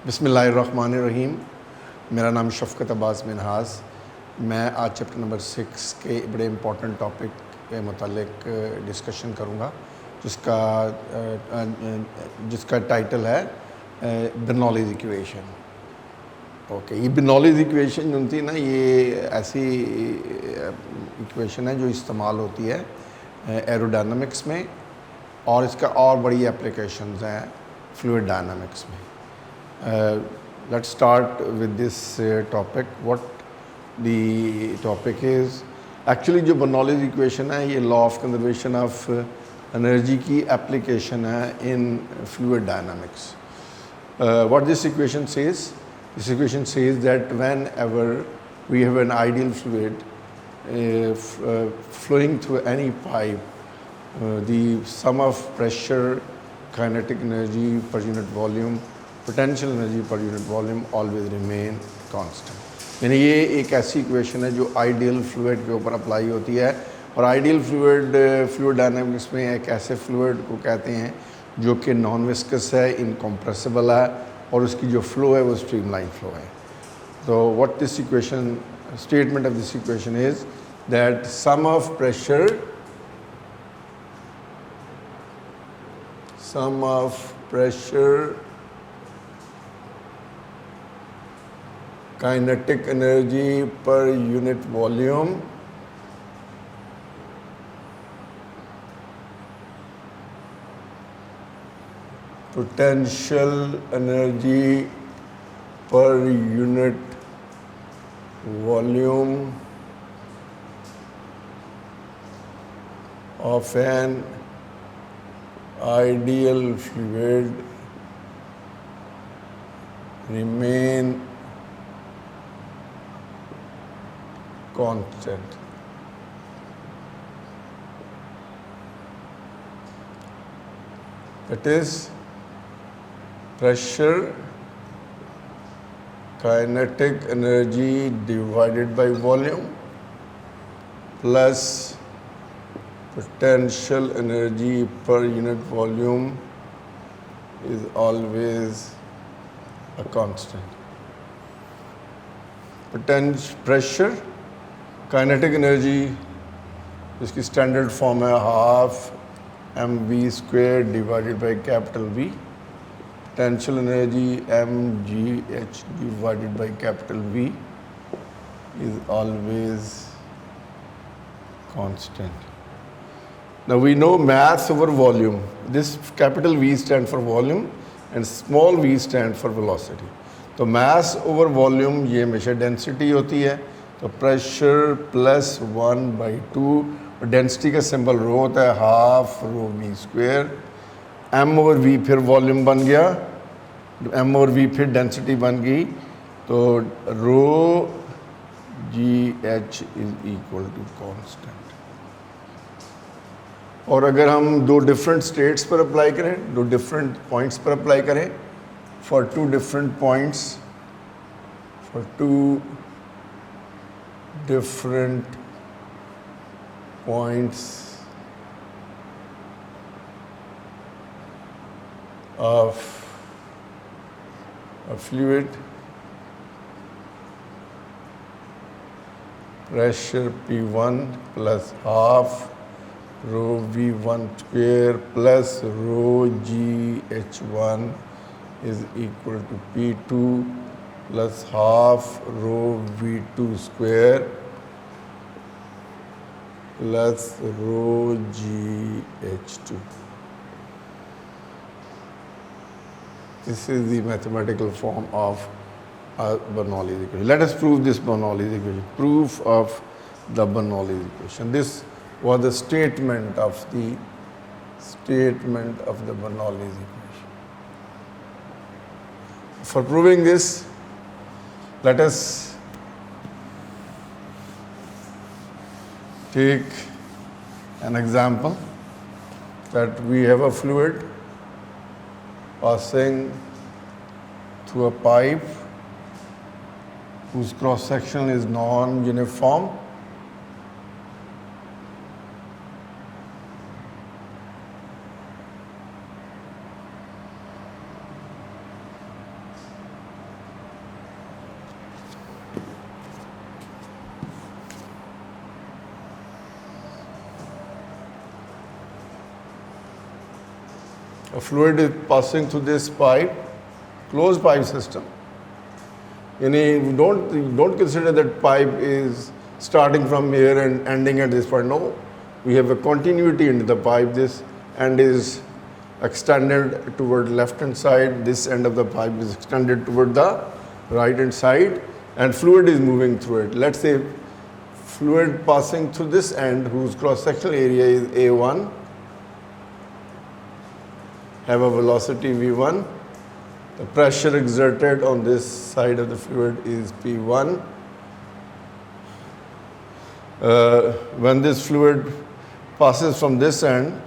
बिस्मिल्लाहिर्रहमानिर्रहीम। मेरा नाम शफ़क़त अब्बास मिनहास। मैं आज चैप्टर नंबर 6 के बड़े इम्पोर्टेंट टॉपिक के मुतालिक डिस्कशन करूँगा जिसका टाइटल है बर्नौलीज़ इक्वेशन। ओके, ये बर्नौलीज़ इक्वेशन जो थी ना, ये ऐसी इक्वेशन है जो इस्तेमाल होती है एरोडायनामिक्स में, और इसका और बड़ी एप्लीकेशंस हैं फ्लूइड डायनामिक्स में। Let's start with this topic. What the topic is, actually जो बर्नौलीज़ इक्वेशन है ये law of conservation of energy की एप्लीकेशन है इन fluid dynamics. What this equation says? This equation says that whenever we have an ideal fluid flowing through any pipe, the sum of pressure, kinetic energy per unit volume, potential energy per unit volume always remain constant. यानी ये एक ऐसी equation है जो ideal fluid के ऊपर apply होती है. और आइडियल फ्लूइड डायनामिक्स में एक ऐसे फ्लूइड को कहते हैं जो कि नॉन विस्कस है, इनकम्प्रेसिबल है, और उसकी जो फ्लो है वो स्ट्रीमलाइन फ्लो है. तो what this equation, statement of this equation is that sum of pressure kinetic energy per unit volume potential energy per unit volume of an ideal fluid remain constant. That is, pressure, kinetic energy divided by volume plus potential energy per unit volume is always a constant. Pressure, kinetic energy, इसकी standard form है half M V square divided by capital V. Potential energy M G H divided by capital V is always constant. Now we know mass over volume. This capital V stand for volume and small V stand for velocity. तो mass over volume ये हमेशा density होती है. तो pressure plus 1/2, density का symbol rho होता है, half rho V square. M over V फिर वॉल्यूम बन गया, एम ओवर वी फिर डेंसिटी बन गई, तो rho G H is equal to constant. और अगर हम दो डिफरेंट स्टेट्स पर अप्लाई करें, दो डिफरेंट पॉइंट्स पर अप्लाई करें, for two different points, for two different points of a fluid, pressure P1 plus half rho V1 square plus rho GH1 is equal to P2 plus half rho V2 square plus rho GH2. This is the mathematical form of a Bernoulli's equation. Let us prove this Bernoulli's equation. Proof of the Bernoulli's equation. This was the statement of the Bernoulli's equation. For proving this, let us take an example that we have a fluid passing through a pipe whose cross section is non-uniform. A fluid is passing through this pipe, closed pipe system. You don't consider that pipe is starting from here and ending at this point. No, we have a continuity into the pipe. This end is extended toward left hand side. This end of the pipe is extended toward the right hand side, and fluid is moving through it. Let's say fluid passing through this end, whose cross-sectional area is A1, have a velocity V1. The pressure exerted on this side of the fluid is P1. When this fluid passes from this end,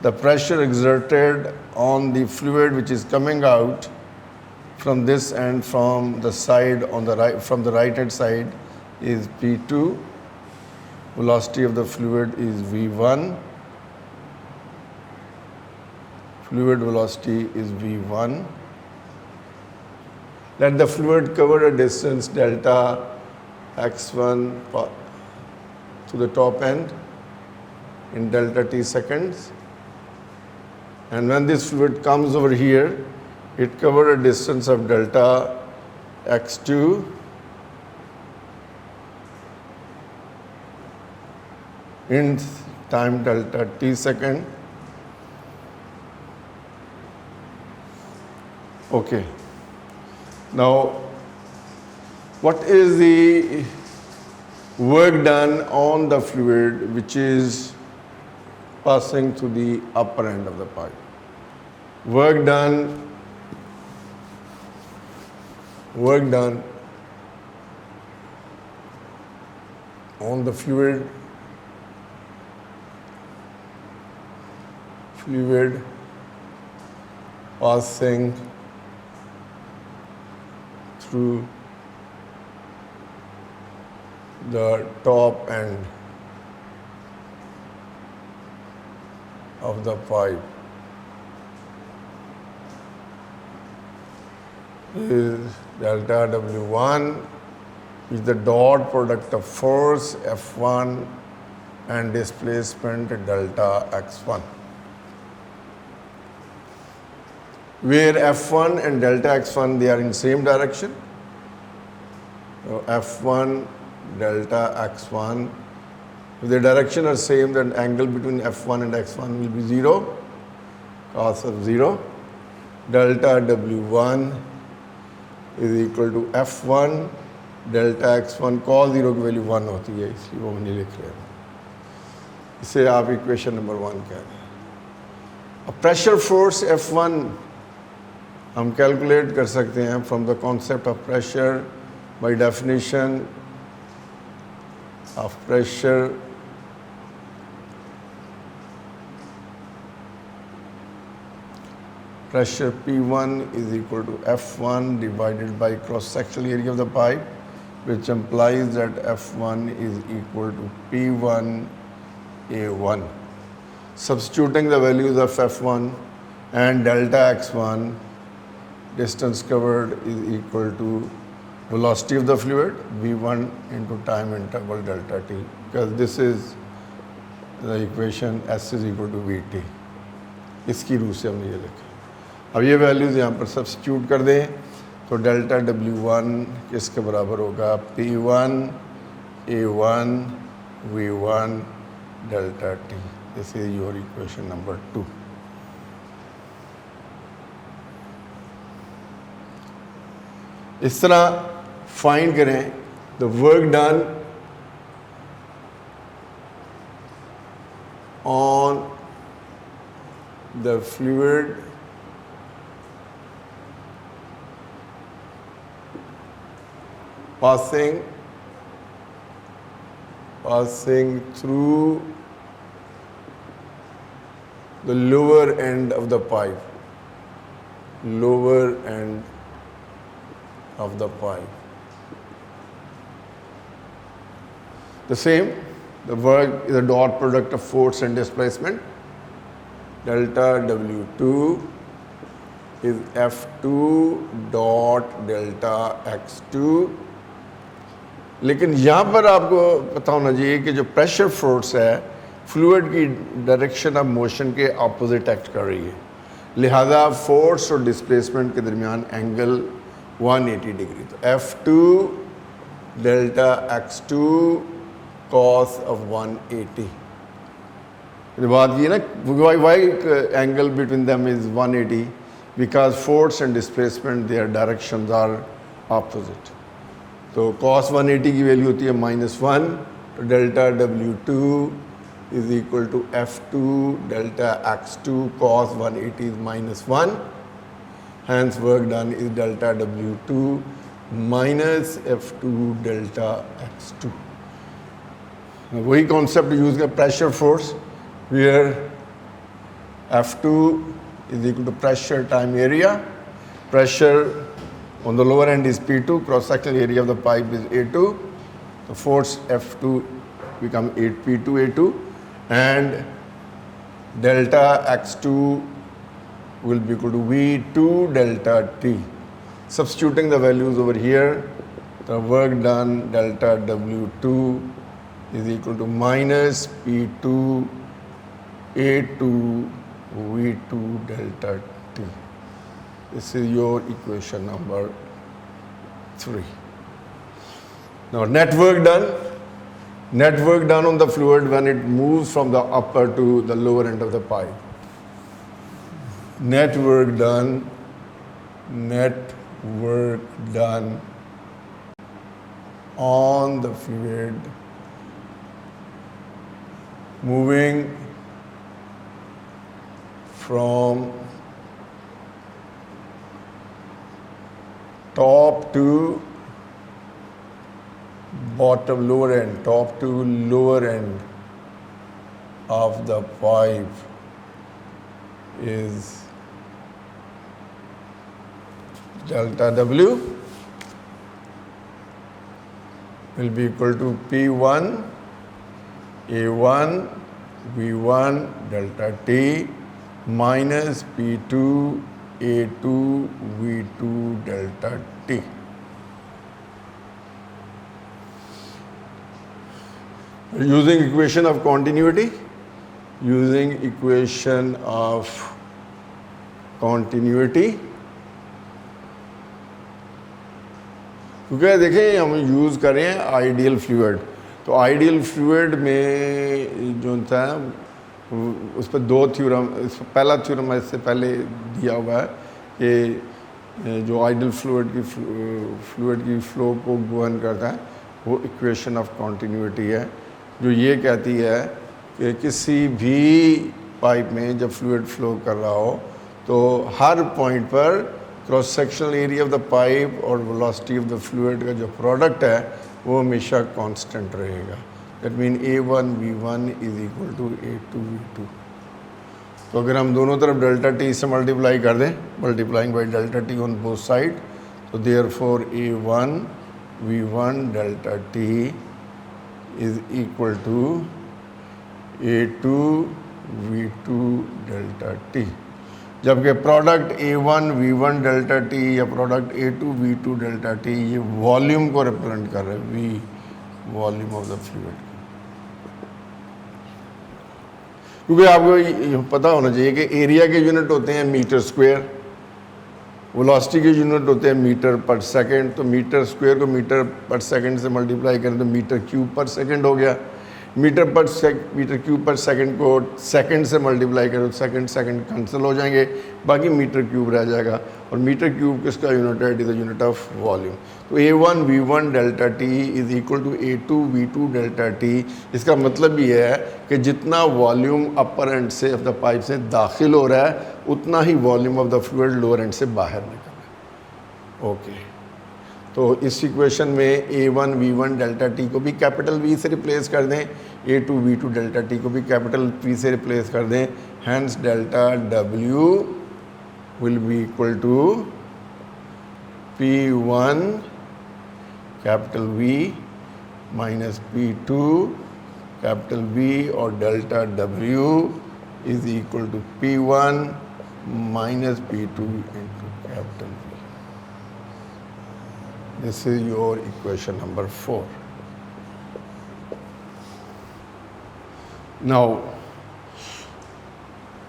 the pressure exerted on the fluid which is coming out from this end, from the side on the right, from the right hand side, is P2. Velocity of the fluid is V1. Fluid velocity is V1. Let the fluid cover a distance delta x1 to the top end in delta t seconds. And when this fluid comes over here, it covers a distance of delta x2 in time delta t second. Okay. Now, what is the work done on the fluid which is passing through the upper end of the pipe? Work done on the fluid passing through the top end of the pipe is delta W1, is the dot product of force F1 and displacement delta X1, where F1 and delta X1, they are in same direction. So F1 delta X1, if the direction are same, then angle between F1 and X1 will be 0, cos of 0. Delta W1 is equal to F1 delta X1, cos 0 की value 1 होती है, इसलिए वो नहीं लिख रहे हैं. इसे आप इक्वेशन नंबर 1 कह रहे हैं. प्रेशर फोर्स F1 हम कैलकुलेट कर सकते हैं from the concept of pressure by definition of pressure. Pressure P1 is equal to F1 divided by cross-sectional area of the pipe, which implies that F1 is equal to P1 A1. Substituting the values of F1 and delta X1, distance covered is equal to velocity of the fluid V1 into time interval delta t, because this is the equation S is equal to Vt. इसकी रूप से हमने ये लिखा. अब ये values यहाँ पर सब्स्टिट्यूट कर दें तो डेल्टा W1 किसके बराबर होगा? P1 A1 V1 delta t. This is your equation number 2. इस तरह फाइंड करें the work done on the fluid passing through the lower end of the pipe, The same, the work is a dot product of force and displacement. Delta W2 is F2 dot delta X2. लेकिन यहाँ पर आपको पता होना चाहिए कि जो pressure force है फ्लूइड की डायरेक्शन ऑफ मोशन के ऑपोजिट एक्ट कर रही है. लिहाजा फोर्स और डिस्प्लेसमेंट के दरमियान एंगल 180 डिग्री। तो F2 delta x2 cos of 180। बात ये ना why angle between them is 180 because force and displacement their directions are opposite. तो cos 180 की वैल्यू होती है -1, तो delta W2 is equal to F2 delta x2 cos 180 is -1, hence work done is delta W2 minus F2 delta x2। वही concept use कर pressure force, where F2 is equal to pressure time area. Pressure on the lower end is P2, cross-sectional area of the pipe is A2. The force F2 become 8 P2 A2, and delta X2 will be equal to V2 delta T. Substituting the values over here, the work done delta W2 is equal to minus P2 A2 V2 delta T. This is your equation number 3. Now net work done. Net work done on the fluid when it moves from the upper to the lower end of the pipe. Net work done. Net work done on the fluid moving from top to bottom, lower end, top to lower end of the pipe is delta W will be equal to P1 A1 V1 delta T minus P2 A2 V2 delta T. Using equation of continuity, क्योंकि देखें हम use कर रहे हैं ideal fluid, तो ideal fluid में जो था उस पर दो थ्योरम, पहला थ्योरम इससे पहले दिया हुआ है कि जो आइडियल फ्लूइड की फ्लो को गवर्न करता है वो इक्वेशन ऑफ कॉन्टीन्यूटी है, जो ये कहती है कि किसी भी पाइप में जब फ्लूइड फ्लो कर रहा हो तो हर पॉइंट पर cross sectional area of the pipe और वेलोसिटी ऑफ द फ्लूइड का जो प्रोडक्ट है वो हमेशा कांस्टेंट रहेगा। That mean A1 V1 is equal to A2 V2। तो अगर हम दोनों तरफ डेल्टा टी से मल्टीप्लाई कर दें, multiplying by delta T on both side, तो therefore A1 V1 delta T is equal to A2 V2 delta T, जबकि product A1 V1 delta T या product A2 V2 delta T ये volume को represent कर रहा है, V volume of the fluid. क्योंकि आपको पता होना चाहिए कि एरिया के यूनिट होते हैं मीटर स्क्वायर, वेलोसिटी के यूनिट होते हैं मीटर पर सेकंड, तो मीटर स्क्वायर को मीटर पर सेकंड से मल्टीप्लाई करें तो मीटर क्यूब पर सेकंड हो गया, मीटर क्यूब पर सेकंड को सेकंड से मल्टीप्लाई करें तो सेकंड कैंसिल हो जाएंगे, बाकी मीटर क्यूब रह जाएगा, और मीटर क्यूब किसका यूनिट है? It is the unit of volume. तो A1 V1 delta T is equal to A2 V2 delta T. इसका मतलब ये है कि जितना वॉल्यूम अपर एंड से ऑफ द पाइप से दाखिल हो रहा है उतना ही volume of the fluid lower end से बाहर निकल रहा है। ओके, तो इस इक्वेशन में A1 V1 डेल्टा टी को भी कैपिटल V से रिप्लेस कर दें, A2 V2 डेल्टा टी को भी कैपिटल P से रिप्लेस कर दें, hence delta W will be equal to P1 capital V minus P2 capital V, और delta W is equal to P1 minus P2 into capital V। This is your equation number 4. Now,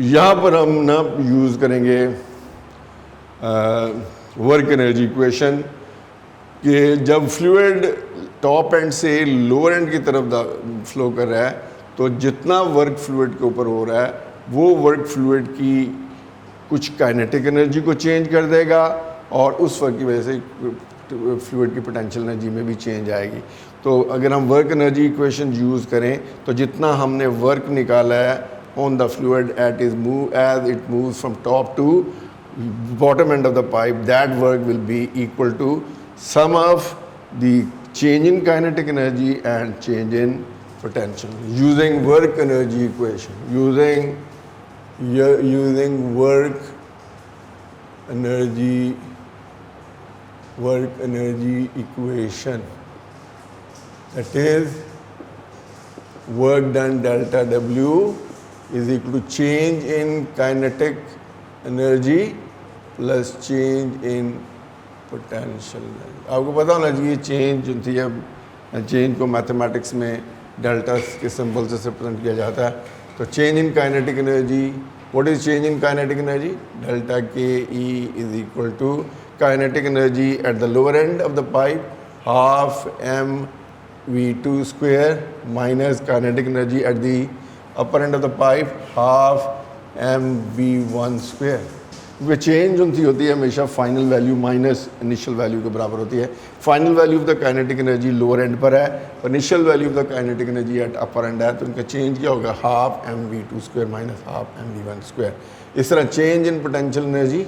यहाँ पर हम ना use करेंगे work energy equation कि जब fluid top and से lower and की तरफ फ्लो कर रहा है तो जितना वर्क फ्लूइड के ऊपर हो रहा है वो वर्क फ्लूइड की कुछ काइनेटिक एनर्जी को चेंज कर देगा और उस वर्क की वजह से फ्लूइड की पोटेंशियल एनर्जी में भी चेंज आएगी। तो अगर हम वर्क एनर्जी इक्वेशन यूज़ करें तो जितना हमने वर्क निकाला है on the fluid at is move as it moves from top to bottom end of the pipe, that work will be equal to sum of the change in kinetic energy and change in potential using work energy equation, using work energy equation, that is work done delta W is equal to change in kinetic energy plus change in potential. आपको पता होना चाहिए change जो थी, अब change को mathematics में delta के सिंबल से रिप्रेजेंट किया जाता है। तो change in kinetic energy, what is change in kinetic energy? Delta K E is equal to kinetic energy at the lower end of the pipe half M V two square minus kinetic energy at the upper end of the pipe half M V one square. क्योंकि change जो होती है हमेशा final value minus initial value के बराबर होती है। Final value of the kinetic energy lower end पर है और initial value of the kinetic energy at upper end है, तो उनका चेंज क्या होगा? Half M V two square minus half M V one square. इस तरह change in potential energy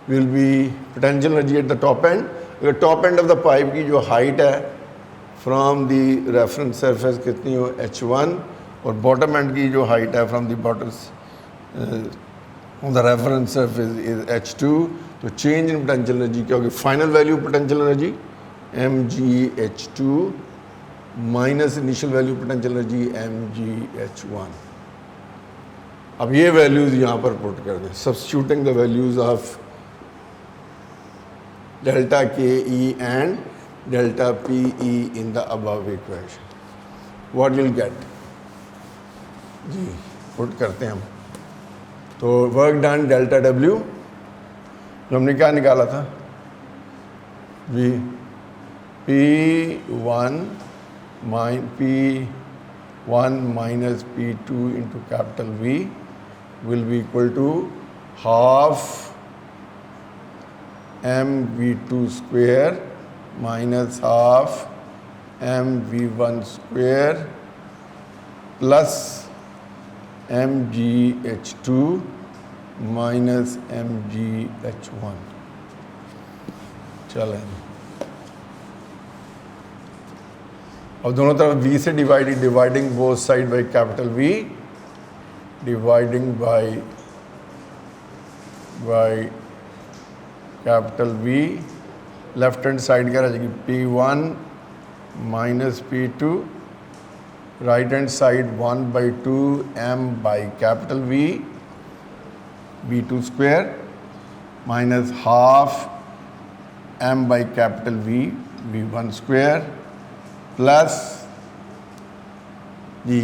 will be potential energy at the top end. अगर top end of the pipe की जो हाइट है फ्रॉम द रेफरेंस सरफेस कितनी हो? h1, और bottom and की जो हाइट है from the bottom on the reference surface is h2, तो चेंज इन पोटेंशियल एनर्जी क्या होगी? Final value potential energy mgh2 minus initial value potential energy mgh1। अब ये वैल्यूज यहाँ पर पुट कर दें, substituting the values of delta K E and delta P E in the above equation, what will get? जी put करते हैं हम। तो वर्क डन डेल्टा डब्ल्यू जो हमने क्या निकाला था? जी P1 minus P2 into capital V will be equal to half M V two square minus half M V one square plus M G H two minus M G H one. चलें, अब दोनों तरफ v से dividing both side by capital V, dividing by capital V, left hand side क्या रह जाएगी? P1 minus P2, right hand side 1/2 m by capital V V2 square minus half m by capital V V1 square plus G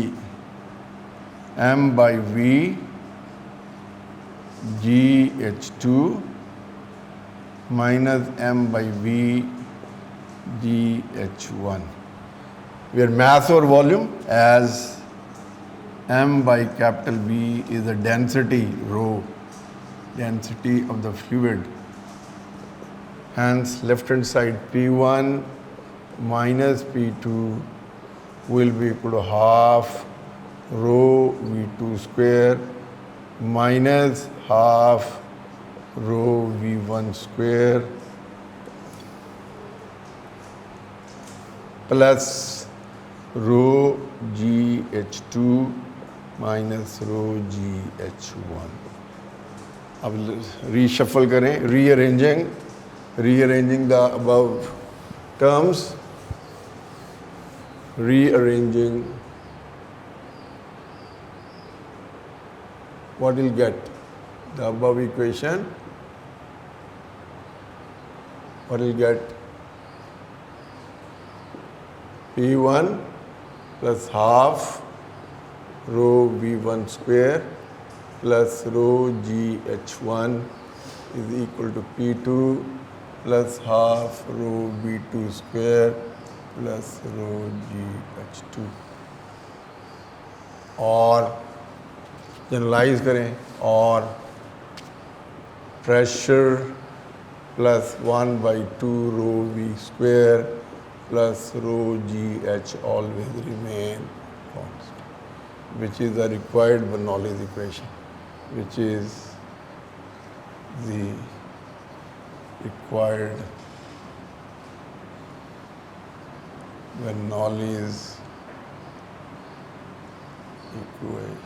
m by V GH2 minus m by v GH1, where mass or volume as m by capital V is the density rho, density of the fluid. Hence left hand side P1 minus P2 will be equal to half rho V2 square minus half rho V1 square plus rho GH2 minus rho GH1। अब reshuffle करें, rearranging the above terms, rearranging, what will get? The above equation, what will get? P1 plus half rho V1 square plus rho GH1 is equal to P2 plus half rho V2 square plus rho GH2 और generalise करें और pressure plus 1 by 2 rho V square plus rho GH always remain constant, which is the required Bernoulli's equation, which is the required Bernoulli's equation.